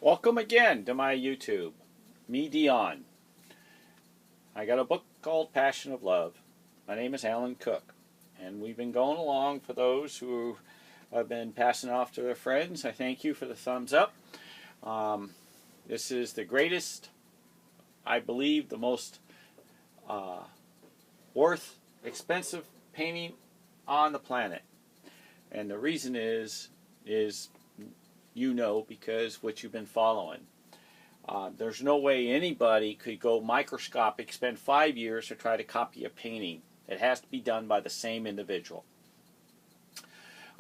Welcome again to my YouTube, me Dion. I got a book called Passion of Love. My name is Alan Cook, and we've been going along. For those who have been passing off to their friends, I thank you for the thumbs up. This is the greatest, I believe, the most expensive painting on the planet. And the reason is you know, because what you've been following. There's no way anybody could go microscopic, spend 5 years to try to copy a painting. It has to be done by the same individual.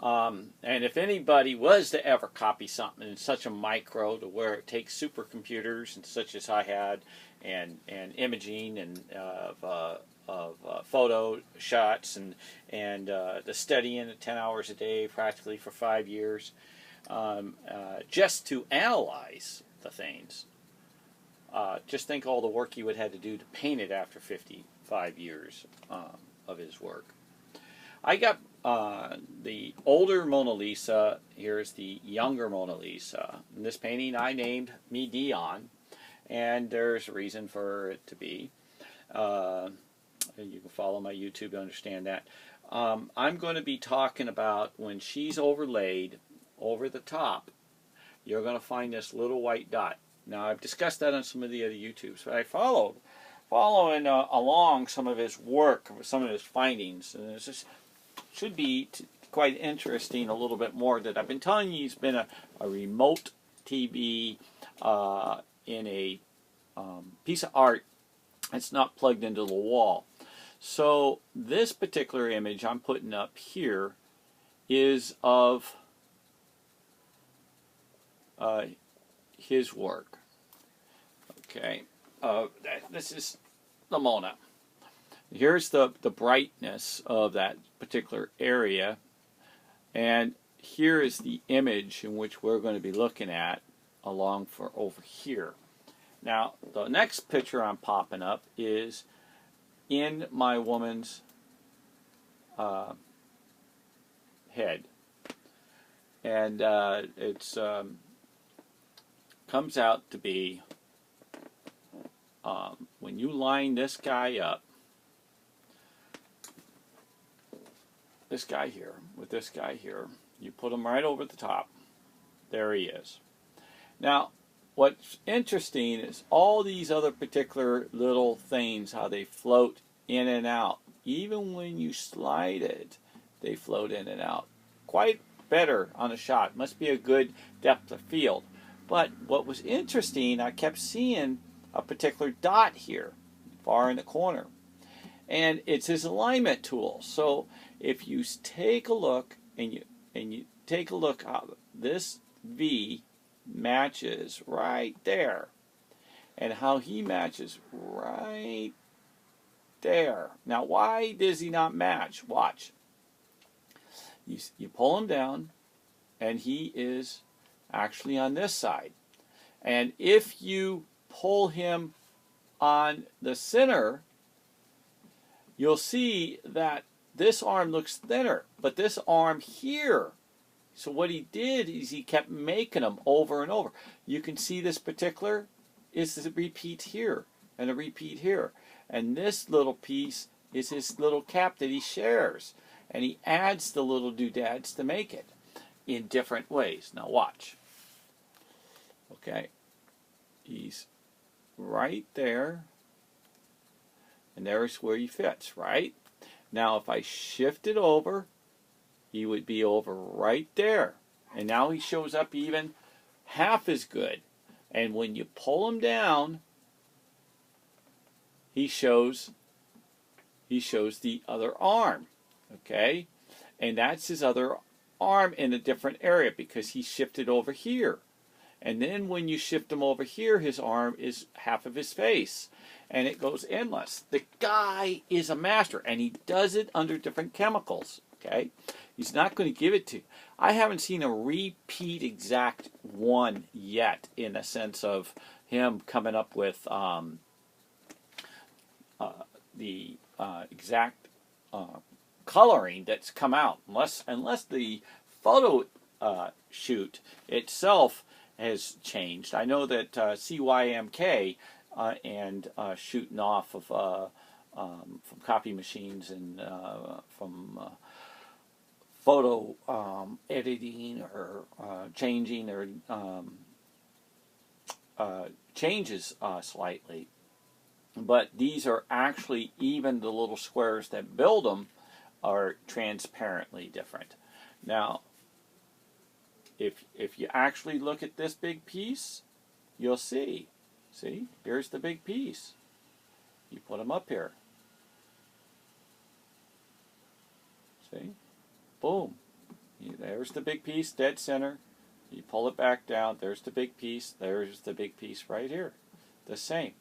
And if anybody was to ever copy something in such a micro to where it takes supercomputers, and such as I had, and imaging and photo shots and the studying at 10 hours a day practically for 5 years, just to analyze the things. Just think all the work he would have to do to paint it after 55 years of his work. I got the older Mona Lisa. Here's the younger Mona Lisa. In this painting I named me Dion, and there's a reason for it to be. You can follow my YouTube to understand that. I'm going to be talking about when she's overlaid over the top, you're going to find this little white dot. Now, I've discussed that on some of the other YouTubes, but I following along some of his work, some of his findings, and this just should be quite interesting a little bit more. That I've been telling you, he's been a remote TV in a piece of art that's not plugged into the wall. So this particular image I'm putting up here is of his work. Okay, this is the Mona. Here's the brightness of that particular area, and here is the image in which we're going to be looking at along for over here. Now, the next picture I'm popping up is in my woman's head, and it's comes out to be when you line this guy up, this guy here with this guy here, you put him right over the top. There he is. Now, what's interesting is all these other particular little things, how they float in and out. Even when you slide it, they float in and out. Quite better on a shot. Must be a good depth of field. But what was interesting, I kept seeing a particular dot here, far in the corner. And it's his alignment tool. So if you take a look, and you take a look how this V matches right there, and how he matches right there. Now, why does he not match? Watch. You pull him down, and he is actually on this side. And if you pull him on the center, you'll see that this arm looks thinner, but this arm here. So what he did is he kept making them over and over. You can see this particular is a repeat here and a repeat here. And this little piece is his little cap that he shares. And he adds the little doodads to make it in different ways. Now watch. Okay. He's right there. And there's where he fits, right? Now if I shift it over, he would be over right there. And now he shows up even half as good. And when you pull him down, he shows the other arm. Okay? And that's his other arm in a different area because he shifted over here. And then when you shift him over here, his arm is half of his face. And it goes endless. The guy is a master, and he does it under different chemicals. Okay? He's not going to give it to you. I haven't seen a repeat exact one yet, in a sense of him coming up with the exact coloring that's come out, unless the photo shoot itself has changed. I know that CYMK and shooting off of from copy machines and from photo editing or changing or changes slightly. But these are actually, even the little squares that build them are transparently different. Now, if you actually look at this big piece, you'll see. See, here's the big piece. You put them up here. See? Boom. There's the big piece, dead center. You pull it back down. There's the big piece. There's the big piece right here. The same.